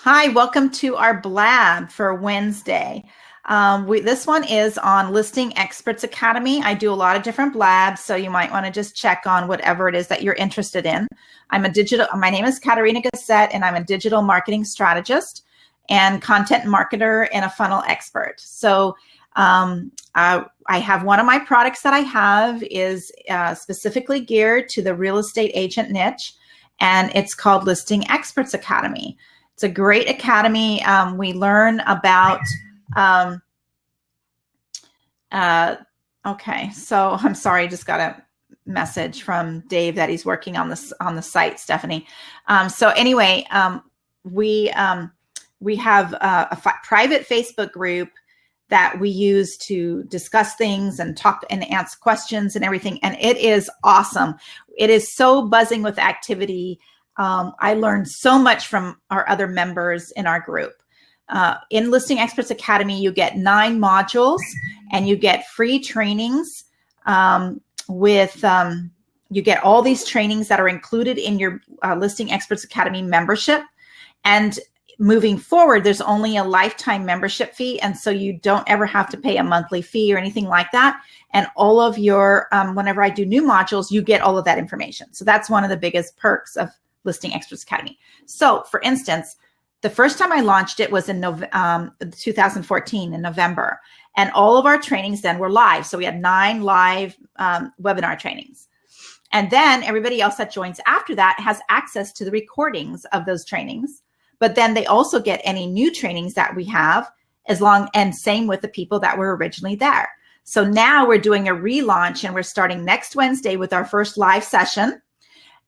Hi, welcome to our Blab for Wednesday. This one is on Listing Experts Academy. I do a lot of different Blabs, so you might want to just check on whatever it is that you're interested in. My name is Katarina Gassett, and I'm a digital marketing strategist and content marketer and a funnel expert. So I have one of my products that I have is specifically geared to the real estate agent niche, and it's called Listing Experts Academy. It's a great academy. We learn about, okay, so I'm sorry, I just got a message from Dave that he's working on the site, Stephanie. So anyway, we have a private Facebook group that we use to discuss things and talk and answer questions and everything. And it is awesome. It is so buzzing with activity. I learned so much from our other members in our group. In Listing Experts Academy, you get 9 modules and you get free trainings you get all these trainings that are included in your Listing Experts Academy membership. And moving forward, there's only a lifetime membership fee. And so you don't ever have to pay a monthly fee or anything like that. And all of your, whenever I do new modules, you get all of that information. So that's one of the biggest perks of Listing Experts Academy. So for instance, the first time I launched it was in 2014 in November, and all of our trainings then were live. So we had 9 live webinar trainings. And then everybody else that joins after that has access to the recordings of those trainings. But then they also get any new trainings that we have and same with the people that were originally there. So now we're doing a relaunch, and we're starting next Wednesday with our first live session.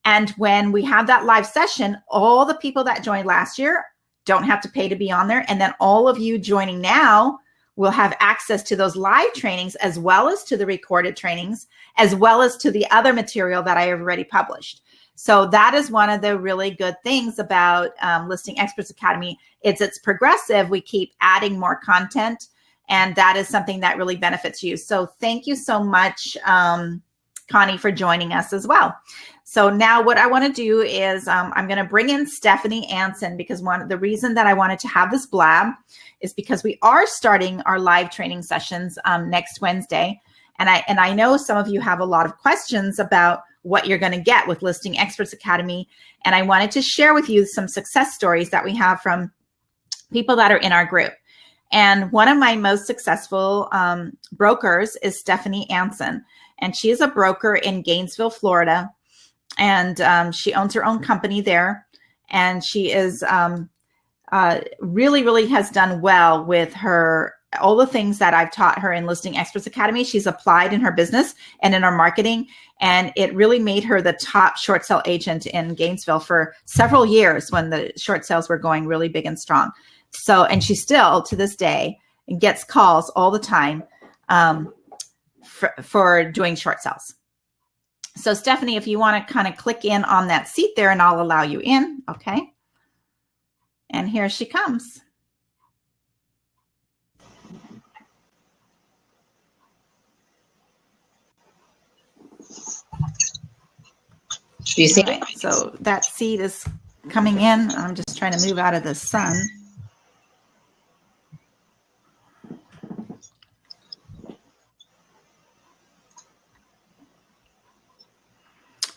And when we have that live session, all the people that joined last year don't have to pay to be on there. And then all of you joining now will have access to those live trainings, as well as to the recorded trainings, as well as to the other material that I have already published. So that is one of the really good things about Listing Experts Academy. It's progressive. We keep adding more content, and that is something that really benefits you. So thank you so much, Connie, for joining us as well. So now what I want to do is I'm going to bring in Stephanie Anson, because the reason that I wanted to have this Blab is because we are starting our live training sessions next Wednesday. And I know some of you have a lot of questions about what you're going to get with Listing Experts Academy. And I wanted to share with you some success stories that we have from people that are in our group. And one of my most successful brokers is Stephanie Anson. And she is a broker in Gainesville, Florida. And she owns her own company there. And she is really has done well with all the things that I've taught her in Listing Experts Academy. She's applied in her business and in her marketing. And it really made her the top short sale agent in Gainesville for several years when the short sales were going really big and strong. So, and she still, to this day, gets calls all the time for doing short sales. So Stephanie, if you want to kind of click in on that seat there, and I'll allow you in. Okay. And here she comes. Do you see it? So that seat is coming in. I'm just trying to move out of the sun.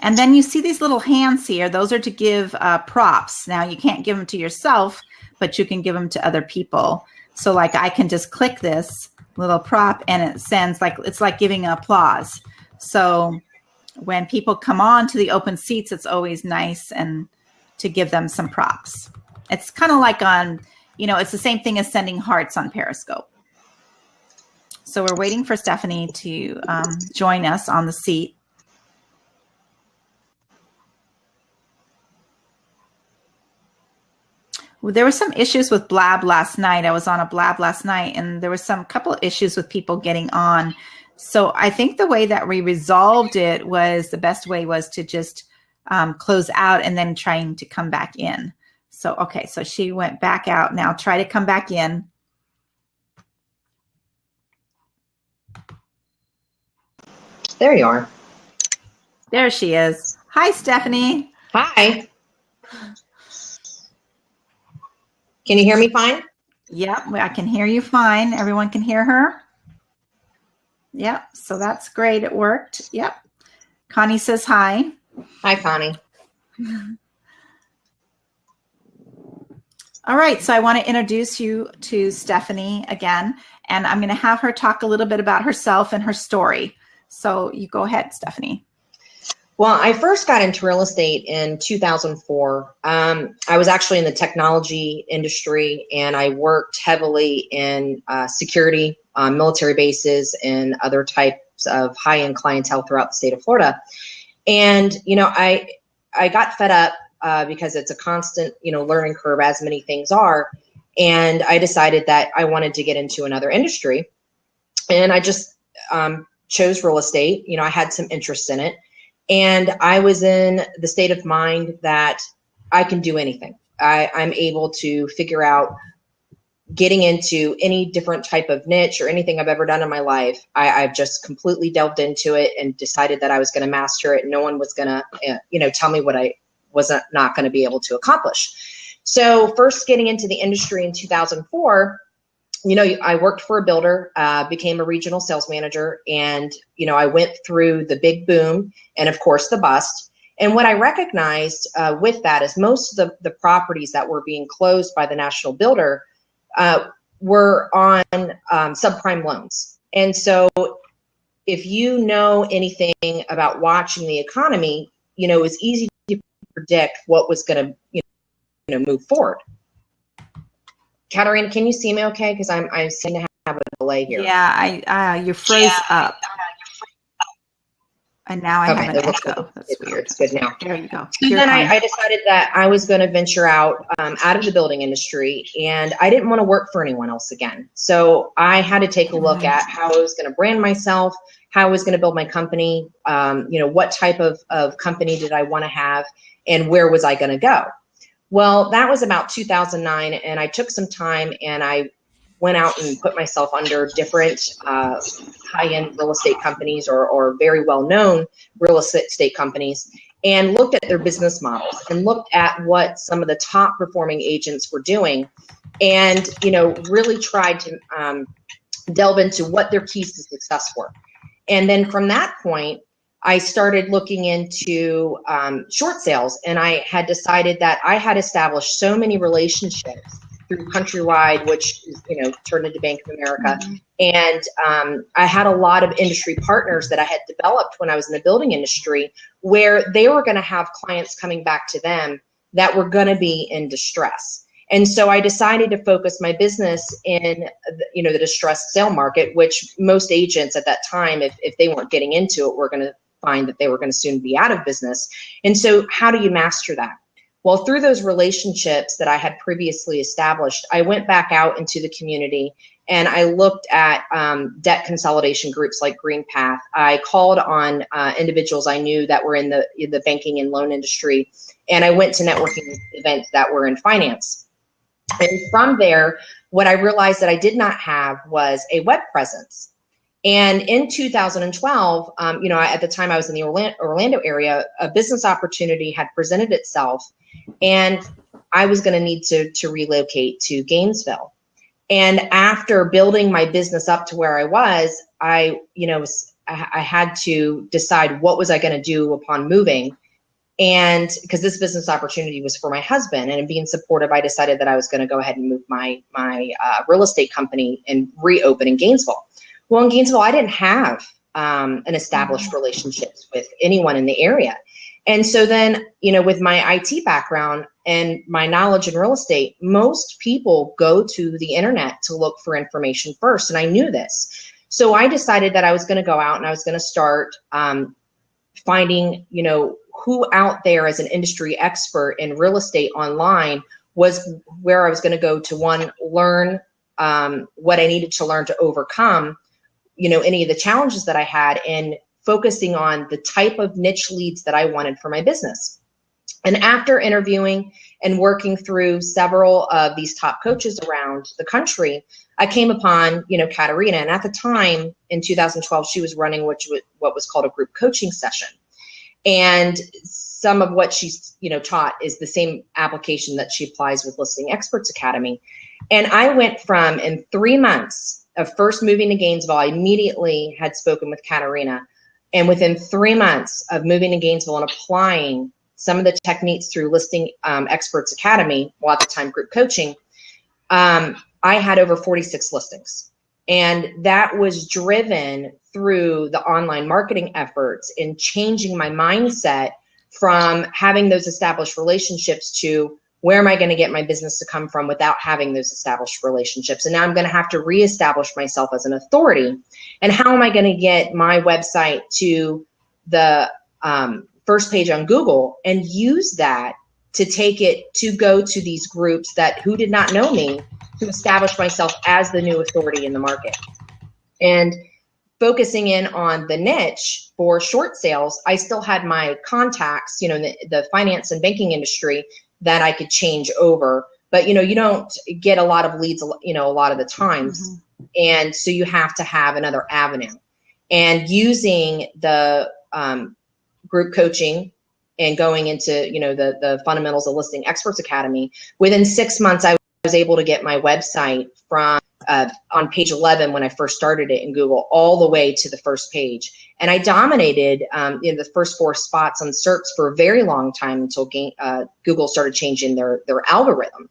And then you see these little hands here. Those are to give props. Now you can't give them to yourself, but you can give them to other people. So like I can just click this little prop and it sends it's like giving applause. So when people come on to the open seats, it's always nice and to give them some props. It's kind of like on, it's the same thing as sending hearts on Periscope. So we're waiting for Stephanie to join us on the seat. There were some issues with Blab last night. I was on a Blab last night, and there was some couple of issues with people getting on. So I think the way that we resolved it was the best way was to just close out and then trying to come back in. So, okay, so she went back out. Now try to come back in. There you are. There she is. Hi, Stephanie. Hi. Can you hear me fine? Yep, I can hear you fine. Everyone can hear her? Yep, so that's great. It worked. Yep. Connie says hi. Hi, Connie. All right, so I want to introduce you to Stephanie again, and I'm going to have her talk a little bit about herself and her story. So you go ahead, Stephanie. Well, I first got into real estate in 2004. I was actually in the technology industry, and I worked heavily in security, military bases, and other types of high-end clientele throughout the state of Florida. And, you know, I got fed up because it's a constant, you know, learning curve, as many things are. And I decided that I wanted to get into another industry. And I just chose real estate. You know, I had some interest in it. And I was in the state of mind that I can do anything. I'm able to figure out getting into any different type of niche or anything I've ever done in my life. I've just completely delved into it and decided that I was going to master it. No one was going to, you know, tell me what I wasn't not going to be able to accomplish. So first getting into the industry in 2004, you know, I worked for a builder, became a regional sales manager, and, you know, I went through the big boom and, of course, the bust. And what I recognized with that is most of the properties that were being closed by the national builder were on subprime loans. And so if you know anything about watching the economy, you know, it's easy to predict what was going to, you know, move forward. Katarina, can you see me okay? Because I seem to have a delay here. Yeah, you froze up. And now I have an echo. That's weird. It's good now. There you go. And then I decided that I was going to venture out of the building industry, and I didn't want to work for anyone else again. So I had to take a look at how I was going to brand myself, how I was going to build my company, you know, what type of company did I want to have, and where was I going to go? Well, that was about 2009, and I took some time and I went out and put myself under different high-end real estate companies or very well-known real estate companies, and looked at their business models and looked at what some of the top performing agents were doing, and, you know, really tried to delve into what their keys to success were. And then from that point, I started looking into short sales, and I had decided that I had established so many relationships through Countrywide, which, you know, turned into Bank of America. And I had a lot of industry partners that I had developed when I was in the building industry, where they were going to have clients coming back to them that were going to be in distress. And so I decided to focus my business in, you know, the distressed sale market, which most agents at that time, if they weren't getting into it, were going to find that they were going to soon be out of business. And so how do you master that? Well, through those relationships that I had previously established, I went back out into the community and I looked at debt consolidation groups like Green Path. I called on individuals I knew that were in the banking and loan industry, and I went to networking events that were in finance. And from there, what I realized that I did not have was a web presence. And in 2012, you know, at the time I was in the Orlando area, a business opportunity had presented itself, and I was going to need to relocate to Gainesville. And after building my business up to where I was, I had to decide what was I going to do upon moving. And because this business opportunity was for my husband, and being supportive, I decided that I was going to go ahead and move my real estate company and reopen in Gainesville. Well, in Gainesville, I didn't have an established relationships with anyone in the area. And so then, you know, with my IT background and my knowledge in real estate, most people go to the internet to look for information first. And I knew this. So I decided that I was going to go out and I was going to start finding, you know, who out there as an industry expert in real estate online was where I was going to go to, one, learn what I needed to learn to overcome, you know, any of the challenges that I had, and focusing on the type of niche leads that I wanted for my business. And after interviewing and working through several of these top coaches around the country, I came upon, you know, Katarina. And at the time in 2012, she was running what was called a group coaching session. And some of what she's, taught is the same application that she applies with Listing Experts Academy. And I went from, in 3 months of first moving to Gainesville, I immediately had spoken with Katarina. And within 3 months of moving to Gainesville and applying some of the techniques through Listing Experts Academy, well, at the time group coaching, I had over 46 listings. And that was driven through the online marketing efforts in changing my mindset from having those established relationships to where am I going to get my business to come from without having those established relationships? And now I'm going to have to reestablish myself as an authority. And how am I going to get my website to the first page on Google and use that to take it to go to these groups who did not know me, to establish myself as the new authority in the market. And focusing in on the niche for short sales, I still had my contacts, in the finance and banking industry that I could change over. But, you don't get a lot of leads, a lot of the times. Mm-hmm. And so you have to have another avenue. And using the group coaching and going into, the fundamentals of Listing Experts Academy, within 6 months, I was able to get my website from on page 11 when I first started it in Google all the way to the first page. And I dominated in the first 4 spots on search for a very long time until Google started changing their algorithm.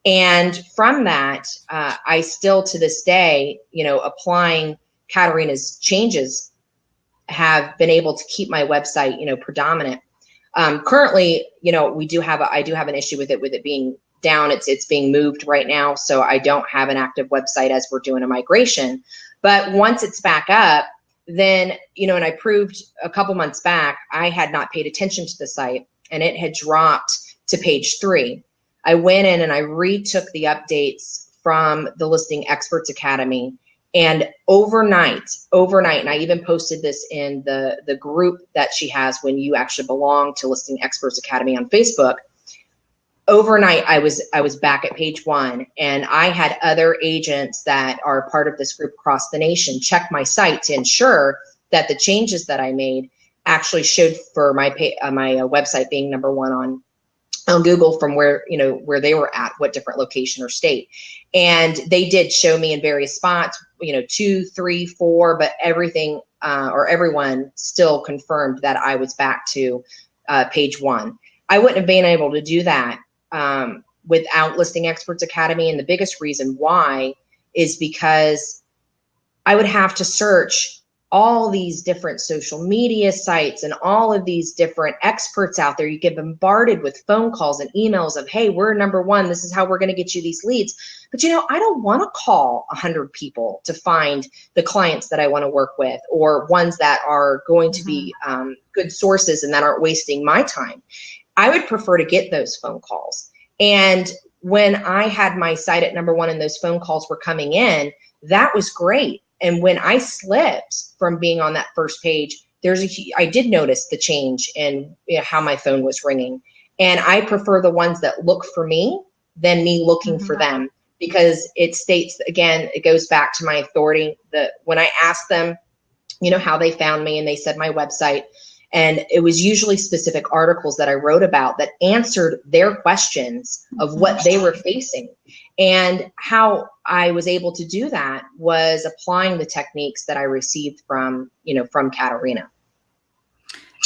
And from that, I still to this day, applying Katarina's changes, have been able to keep my website, predominant. Currently, I do have an issue with it being down. It's being moved right now. So I don't have an active website as we're doing a migration. But once it's back up, then, and I proved a couple months back, I had not paid attention to the site and it had dropped to page 3. I went in and I retook the updates from the Listing Experts Academy, and overnight, and I even posted this in the group that she has when you actually belong to Listing Experts Academy on Facebook. Overnight, I was back at page 1, and I had other agents that are part of this group across the nation check my site to ensure that the changes that I made actually showed for my website being number 1 on Google from where they were at, what different location or state. And they did show me in various spots, 2, 3, 4, but everything or everyone still confirmed that I was back to page 1. I wouldn't have been able to do that without Listing Experts Academy. And the biggest reason why is because I would have to search all these different social media sites and all of these different experts out there. You get bombarded with phone calls and emails of, hey, we're number 1. This is how we're going to get you these leads. But, I don't want to call 100 people to find the clients that I want to work with, or ones that are going to be good sources and that aren't wasting my time. I would prefer to get those phone calls. And when I had my site at number 1 and those phone calls were coming in, that was great. And when I slipped from being on that first page, I did notice the change in how my phone was ringing. And I prefer the ones that look for me than me looking for them, because it states, again, it goes back to my authority, that when I asked them, how they found me, and they said my website, and it was usually specific articles that I wrote about that answered their questions of what they were facing. And how I was able to do that was applying the techniques that I received from Katarina.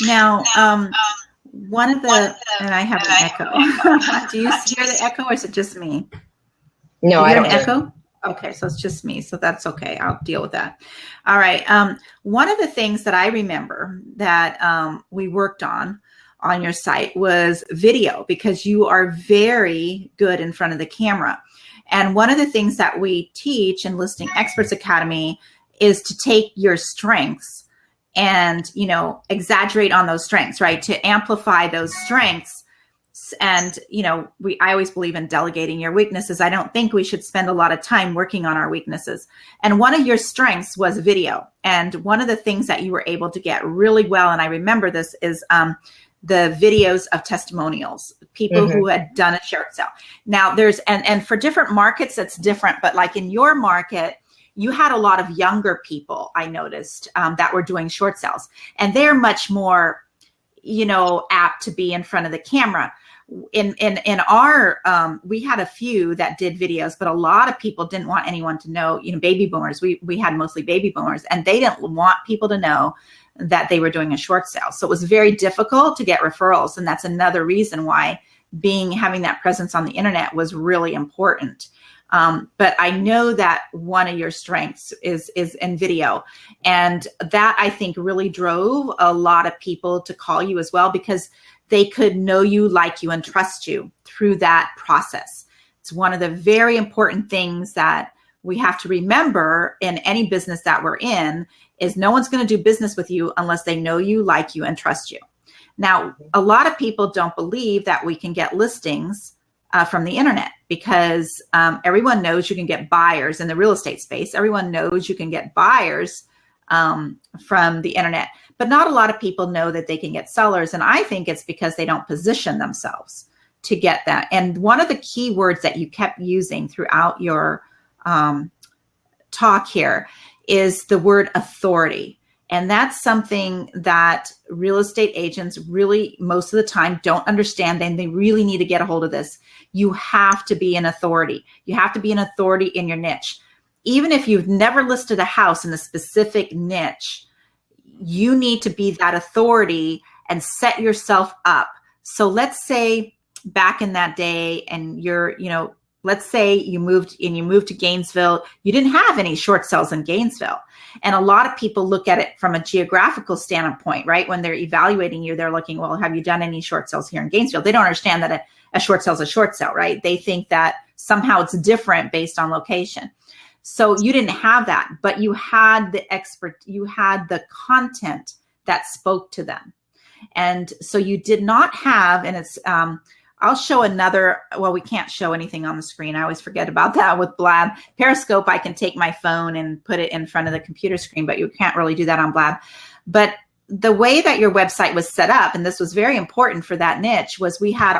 Now, one of the, and I have an echo. Do you hear the echo, or is it just me? No, I don't hear echo. Okay, so it's just me, so that's okay. I'll deal with that. All right. One of the things that I remember that we worked on your site was video, because you are very good in front of the camera. And one of the things that we teach in Listing Experts Academy is to take your strengths and, exaggerate on those strengths, right? To amplify those strengths. And, I always believe in delegating your weaknesses. I don't think we should spend a lot of time working on our weaknesses. And one of your strengths was video. And one of the things that you were able to get really well, and I remember this, is the videos of testimonials, people who had done a short sale. Now there's, and for different markets, it's different, but like in your market, you had a lot of younger people, I noticed, that were doing short sales, and they're much more, apt to be in front of the camera. In our we had a few that did videos, but a lot of people didn't want anyone to know. Baby boomers. We had mostly baby boomers, and they didn't want people to know that they were doing a short sale. So it was very difficult to get referrals, and that's another reason why having that presence on the internet was really important. But I know that one of your strengths is in video, and that I think really drove a lot of people to call you as well, because they could know you, like you, and trust you through that process. It's one of the very important things that we have to remember in any business that we're in, is no one's going to do business with you unless they know you, like you, and trust you. Now, a lot of people don't believe that we can get listings from the internet, because everyone knows you can get buyers in the real estate space. Everyone knows you can get buyers from the internet, but not a lot of people know that they can get sellers. And I think it's because they don't position themselves to get that. And one of the key words that you kept using throughout your talk here is the word authority. And that's something that real estate agents really, most of the time, don't understand, and they really need to get a hold of this. You have to be an authority. You have to be an authority in your niche. Even if you've never listed a house in a specific niche, you need to be that authority and set yourself up. So let's say back in that day, and let's say you moved to Gainesville, you didn't have any short sales in Gainesville. And a lot of people look at it from a geographical standpoint, right? When they're evaluating you, they're looking, well, have you done any short sales here in Gainesville? They don't understand that a short sale is a short sale, right? They think that somehow it's different based on location. So you didn't have that, but you had you had the content that spoke to them. And so you did not have, and it's, I'll show another, well, we can't show anything on the screen. I always forget about that with Blab. Periscope, I can take my phone and put it in front of the computer screen, but you can't really do that on Blab. But the way that your website was set up, and this was very important for that niche, was we had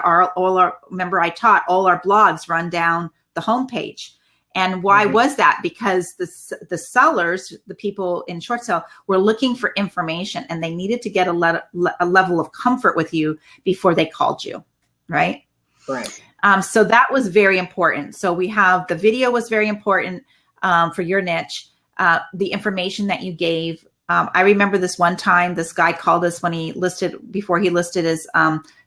remember I taught all our blogs run down the homepage. And why was that? Because the sellers, the people in short sale, were looking for information, and they needed to get a level of comfort with you before they called you. Right. Right. So that was very important. So we have the video was very important for your niche. The information that you gave. I remember this one time, this guy called us before he listed his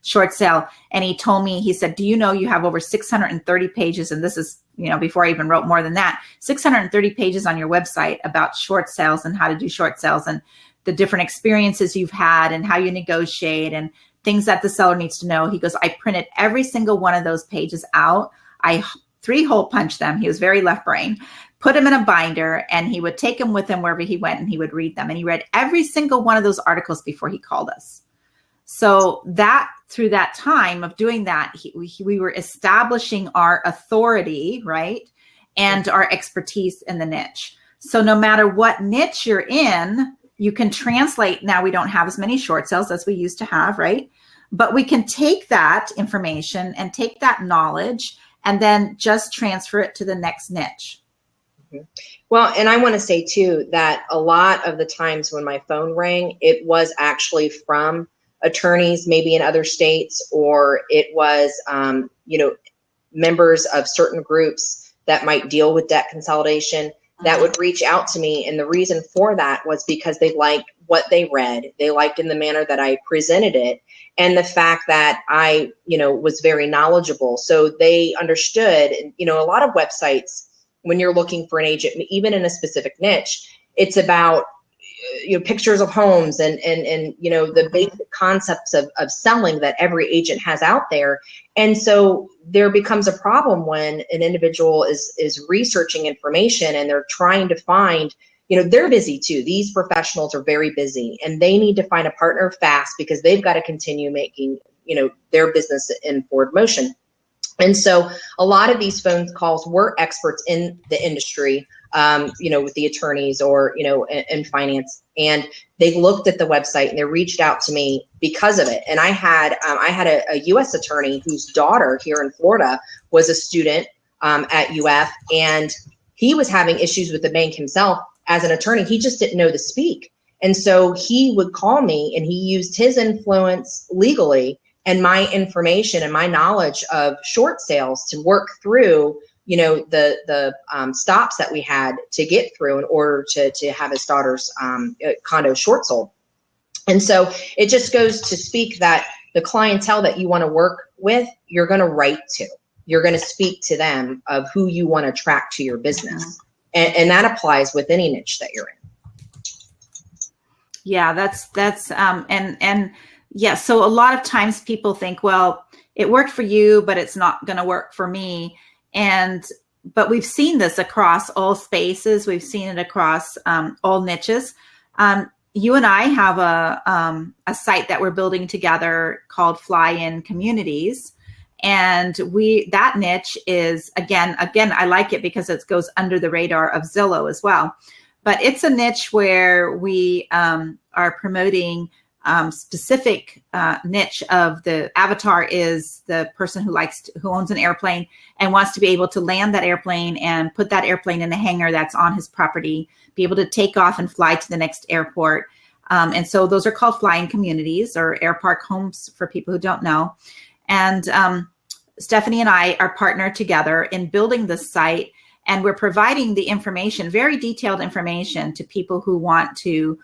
short sale. And he told me, he said, do you know you have over 630 pages? And this is, before I even wrote more than that, 630 pages on your website about short sales and how to do short sales and the different experiences you've had and how you negotiate and things that the seller needs to know. He goes, I printed every single one of those pages out. I 3-hole punched them. He was very left brain, put them in a binder, and he would take them with him wherever he went, and he would read them. And he read every single one of those articles before he called us. So that through that time of doing that, we were establishing our authority, right? And our expertise in the niche. So no matter what niche you're in, you can translate. Now we don't have as many short sales as we used to have, right? But we can take that information and take that knowledge and then just transfer it to the next niche. Well, and I want to say too, that a lot of the times when my phone rang, it was actually from attorneys, maybe in other states, or it was, members of certain groups that might deal with debt consolidation that would reach out to me. And the reason for that was because they liked what they read. They liked in the manner that I presented it, and the fact that I, was very knowledgeable. So they understood, a lot of websites, when you're looking for an agent, even in a specific niche, it's about, pictures of homes and the basic concepts of selling that every agent has out there. And so there becomes a problem when an individual is researching information and they're trying to find, they're busy too. These professionals are very busy, and they need to find a partner fast because they've got to continue making, their business in forward motion. And so a lot of these phone calls were experts in the industry, with the attorneys or, in finance. And they looked at the website and they reached out to me because of it. And I had a U.S. attorney whose daughter here in Florida was a student at UF, and he was having issues with the bank himself as an attorney. He just didn't know to speak. And so he would call me, and he used his influence legally and my information and my knowledge of short sales to work through, you know, the stops that we had to get through in order to have his daughter's condo short sold. And so it just goes to speak that the clientele that you want to work with, you're going to write to. You're going to speak to them of who you want to attract to your business. And that applies with any niche that you're in. Yeah, that's yeah. So a lot of times people think, well, it worked for you, but it's not going to work for me. But we've seen this across all spaces. We've seen it across all niches. You and I have a site that we're building together called Fly-In Communities. And that niche is, again, I like it because it goes under the radar of Zillow as well. But it's a niche where we are promoting specific niche of the avatar is the person who owns an airplane and wants to be able to land that airplane and put that airplane in a hangar that's on his property, be able to take off and fly to the next airport. And so those are called fly-in communities, or air park homes for people who don't know. And Stephanie and I are partnered together in building this site, and we're providing the information, very detailed information, to people who want to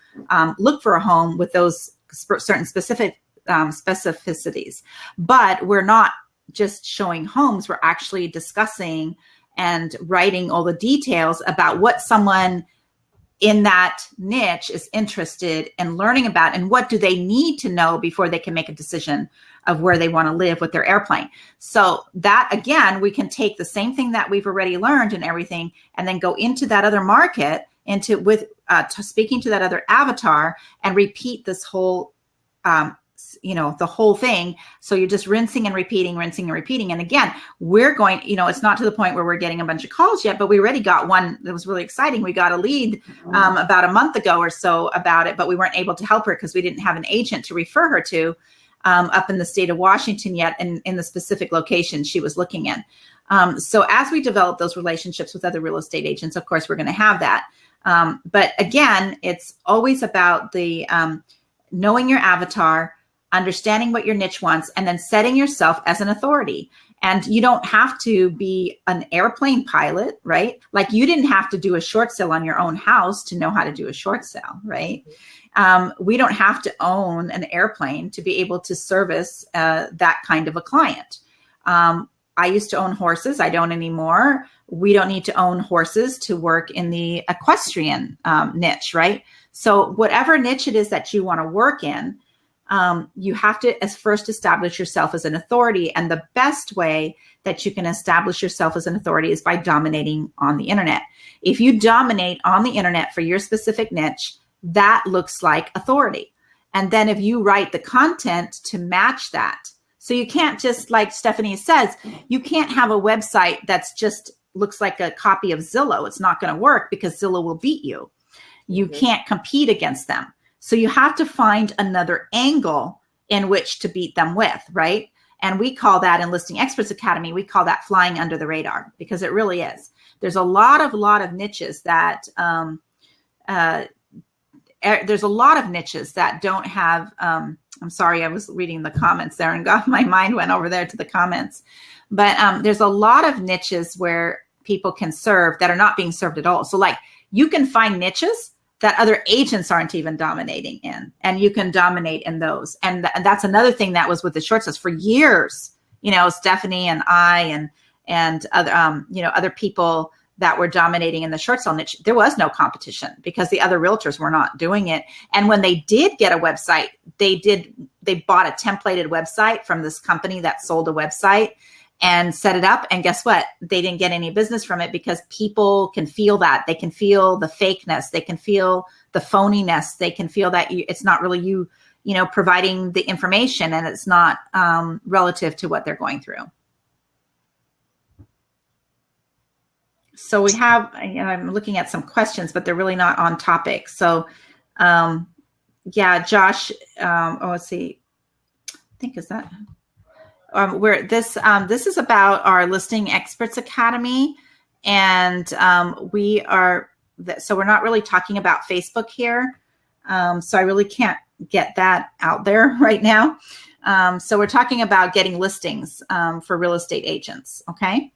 look for a home with those certain specific specificities. But we're not just showing homes, we're actually discussing and writing all the details about what someone in that niche is interested in learning about, and what do they need to know before they can make a decision of where they want to live with their airplane. So that, again, we can take the same thing that we've already learned and everything, and then go into that other market, speaking to that other avatar, and repeat this whole, the whole thing. So you're just rinsing and repeating. And again, we're going, it's not to the point where we're getting a bunch of calls yet, but we already got one that was really exciting. We got a lead about a month ago or so about it, but we weren't able to help her because we didn't have an agent to refer her to up in the state of Washington yet, and in the specific location she was looking in. So as we develop those relationships with other real estate agents, of course, we're going to have that. But again, it's always about the knowing your avatar, understanding what your niche wants, and then setting yourself as an authority. And you don't have to be an airplane pilot, right? Like, you didn't have to do a short sale on your own house to know how to do a short sale, right? We don't have to own an airplane to be able to service that kind of a client. I used to own horses. I don't anymore. We don't need to own horses to work in the equestrian niche, right? So whatever niche it is that you want to work in, you have to first establish yourself as an authority. And the best way that you can establish yourself as an authority is by dominating on the internet. If you dominate on the internet for your specific niche, that looks like authority. And then if you write the content to match that, so you can't just, like Stephanie says, you can't have a website that's just looks like a copy of Zillow. It's not going to work because Zillow will beat you. You can't compete against them. So you have to find another angle in which to beat them with, right? And we call that, in Listing Experts Academy, we call that flying under the radar, because it really is. There's a lot of niches that don't have, I'm sorry, I was reading the comments there and my mind went over there to the comments. But there's a lot of niches where people can serve that are not being served at all. So like, you can find niches that other agents aren't even dominating in, and you can dominate in those. And that's another thing that was with the short sales for years. Stephanie and I and other other people that were dominating in the short sale niche. There was no competition because the other realtors were not doing it. And when they did get a website, they bought a templated website from this company that sold a website and set it up. And guess what? They didn't get any business from it because people can feel that. They can feel the fakeness. They can feel the phoniness. They can feel that it's not really you providing the information, and it's not relative to what they're going through. So we have, I'm looking at some questions, but they're really not on topic. So yeah, Josh, let's see. I think is that where this is about our Listing Experts Academy, and so we're not really talking about Facebook here. So I really can't get that out there right now. So we're talking about getting listings for real estate agents. Okay.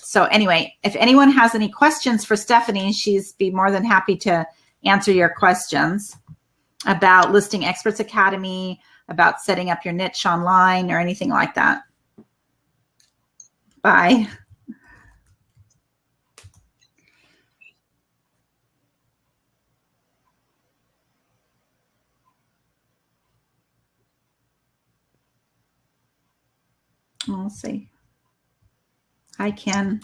So anyway, if anyone has any questions for Stephanie, she's be more than happy to answer your questions about Listing Experts Academy, about setting up your niche online or anything like that. Bye. We'll see. Hi, Ken.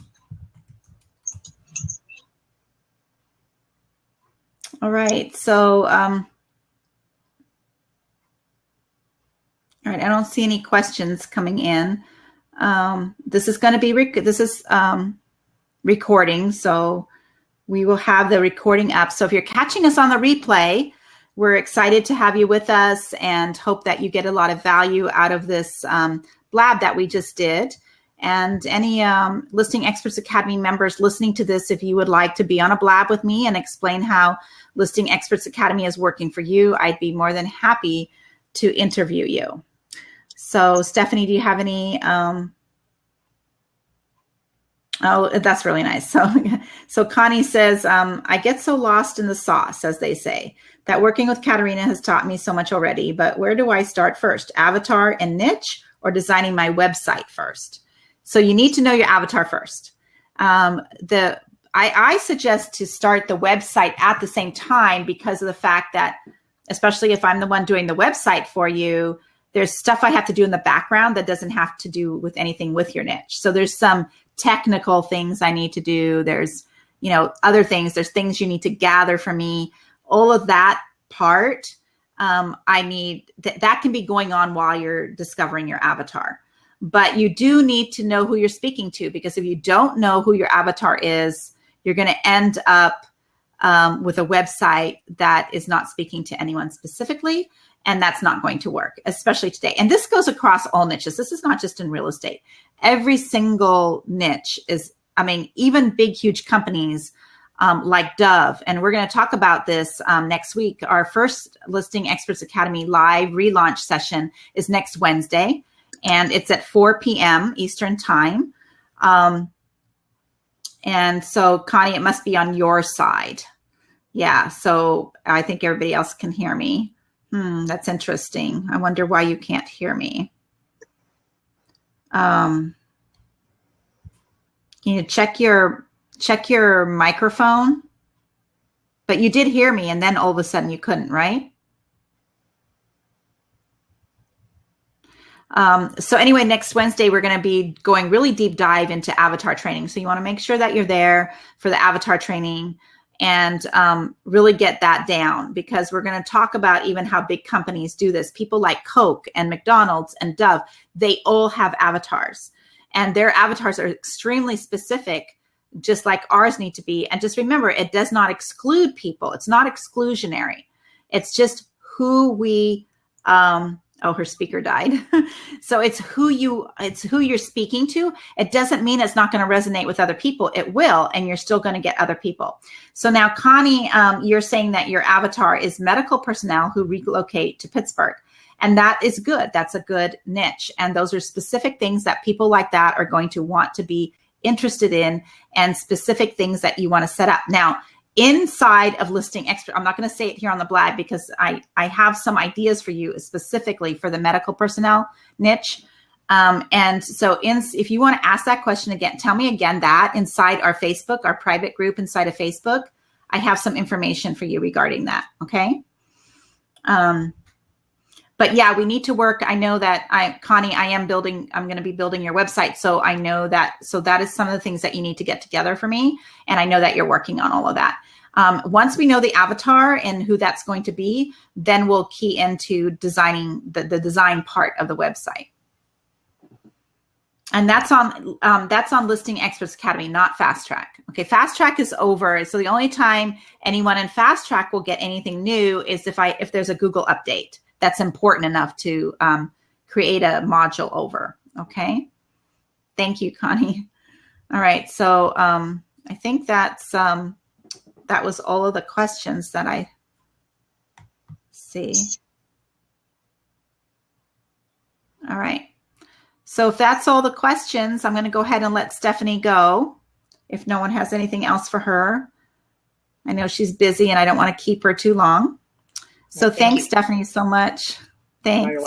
All right. So, all right. I don't see any questions coming in. This is going to be recording, so we will have the recording up. So if you're catching us on the replay, we're excited to have you with us and hope that you get a lot of value out of this blab that we just did. And any Listing Experts Academy members listening to this, if you would like to be on a blab with me and explain how Listing Experts Academy is working for you, I'd be more than happy to interview you. So Stephanie, do you have any? Oh, that's really nice. So Connie says, I get so lost in the sauce, as they say, that working with Katerina has taught me so much already, but where do I start first? Avatar and niche, or designing my website first? So you need to know your avatar first. I suggest to start the website at the same time because of the fact that, especially if I'm the one doing the website for you, there's stuff I have to do in the background that doesn't have to do with anything with your niche. So there's some technical things I need to do. There's, other things. There's things you need to gather for me. All of that part, I need, that can be going on while you're discovering your avatar. But you do need to know who you're speaking to, because if you don't know who your avatar is, you're going to end up with a website that is not speaking to anyone specifically. And that's not going to work, especially today. And this goes across all niches. This is not just in real estate. Every single niche is, even big, huge companies like Dove. And we're going to talk about this next week. Our first Listing Experts Academy live relaunch session is next Wednesday, and it's at 4 p.m. Eastern time. And so, Connie, it must be on your side. Yeah, so I think everybody else can hear me. That's interesting. I wonder why you can't hear me. You check your microphone, but you did hear me, and then all of a sudden you couldn't, right? So anyway, next Wednesday, we're going to be going really deep dive into avatar training. So you want to make sure that you're there for the avatar training and really get that down, because we're going to talk about even how big companies do this. People like Coke and McDonald's and Dove, they all have avatars, and their avatars are extremely specific, just like ours need to be. And just remember, it does not exclude people. It's not exclusionary. It's just who we, oh, her speaker died. So it's who you're speaking to. It doesn't mean it's not going to resonate with other people. It will, and you're still going to get other people. So now, Connie, you're saying that your avatar is medical personnel who relocate to Pittsburgh. And that is good. That's a good niche. And those are specific things that people like that are going to want to be interested in, and specific things that you want to set up. Now, inside of Listing Expert, I'm not going to say it here on the blab because I have some ideas for you specifically for the medical personnel niche. And so if you want to ask that question again, tell me again that inside our Facebook, our private group inside of Facebook, I have some information for you regarding that. Okay. But yeah, we need to work. I know that Connie, I'm going to be building your website. So I know that, so that is some of the things that you need to get together for me. And I know that you're working on all of that. Once we know the avatar and who that's going to be, then we'll key into designing the design part of the website. And that's on Listing Experts Academy, not Fast Track. Okay, Fast Track is over. So the only time anyone in Fast Track will get anything new is if there's a Google update that's important enough to create a module over. Okay, thank you, Connie. All right, so I think that was all of the questions that I see. All right. So if that's all the questions, I'm going to go ahead and let Stephanie go if no one has anything else for her. I know she's busy and I don't want to keep her too long. So Well, thanks, Stephanie, so much. Thanks.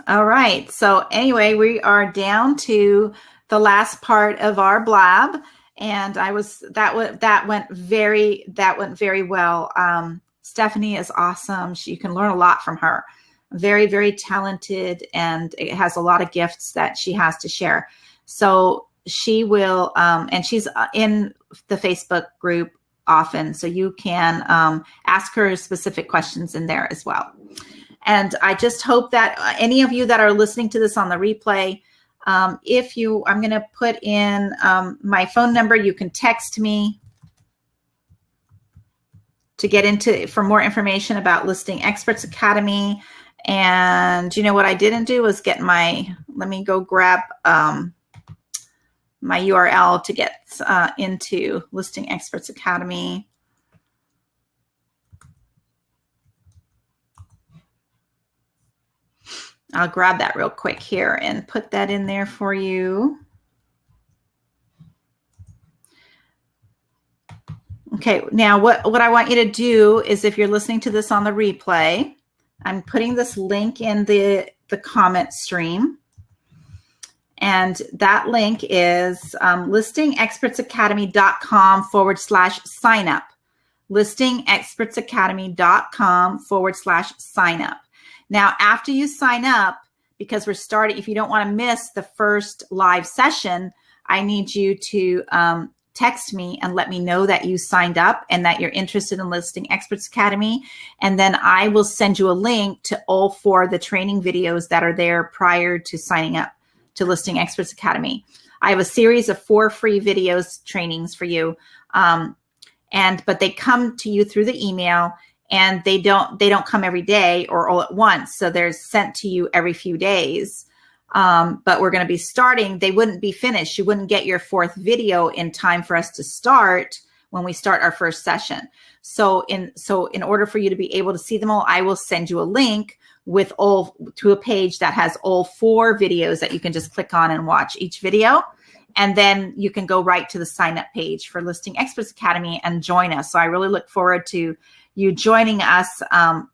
All right. So anyway, we are down to the last part of our blab, and that went very well. Stephanie is awesome. You can learn a lot from her. Very, very talented, and it has a lot of gifts that she has to share. So she will, and she's in the Facebook group often, so you can ask her specific questions in there as well. And I just hope that any of you that are listening to this on the replay, I'm going to put in my phone number. You can text me to get for more information about Listing Experts Academy. And you know what I didn't do was get let me go grab my URL to get into Listing Experts Academy. I'll grab that real quick here and put that in there for you. Okay, now what I want you to do is, if you're listening to this on the replay, I'm putting this link in the comment stream. And that link is listingexpertsacademy.com/sign up. listingexpertsacademy.com/sign up. Now, after you sign up, because we're starting, if you don't want to miss the first live session, I need you to text me and let me know that you signed up and that you're interested in Listing Experts Academy. And then I will send you a link to all 4 of the training videos that are there prior to signing up to Listing Experts Academy. I have a series of 4 free videos trainings for you. But they come to you through the email, and they don't come every day or all at once. So they're sent to you every few days. But we're going to be starting. They wouldn't be finished. You wouldn't get your 4th video in time for us to start when we start our first session. So in order for you to be able to see them all, I will send you a link to a page that has all 4 videos that you can just click on and watch each video. And then you can go right to the sign up page for Listing Experts Academy and join us. So I really look forward to you joining us,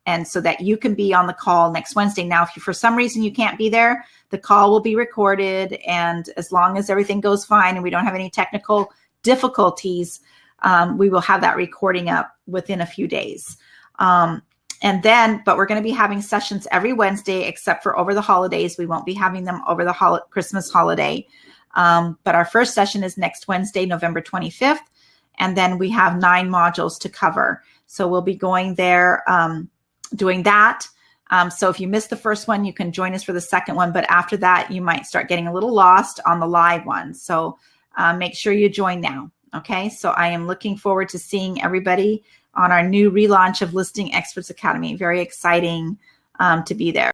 and so that you can be on the call next Wednesday. Now, if for some reason you can't be there, the call will be recorded. And as long as everything goes fine and we don't have any technical difficulties, we will have that recording up within a few days. But we're going to be having sessions every Wednesday, except for over the holidays. We won't be having them over the Christmas holiday. But our first session is next Wednesday, November 25th. And then we have 9 modules to cover. So we'll be going there, doing that. So if you missed the first one, you can join us for the second one. But after that, you might start getting a little lost on the live one. So make sure you join now. Okay. So I am looking forward to seeing everybody on our new relaunch of Listing Experts Academy. Very exciting to be there.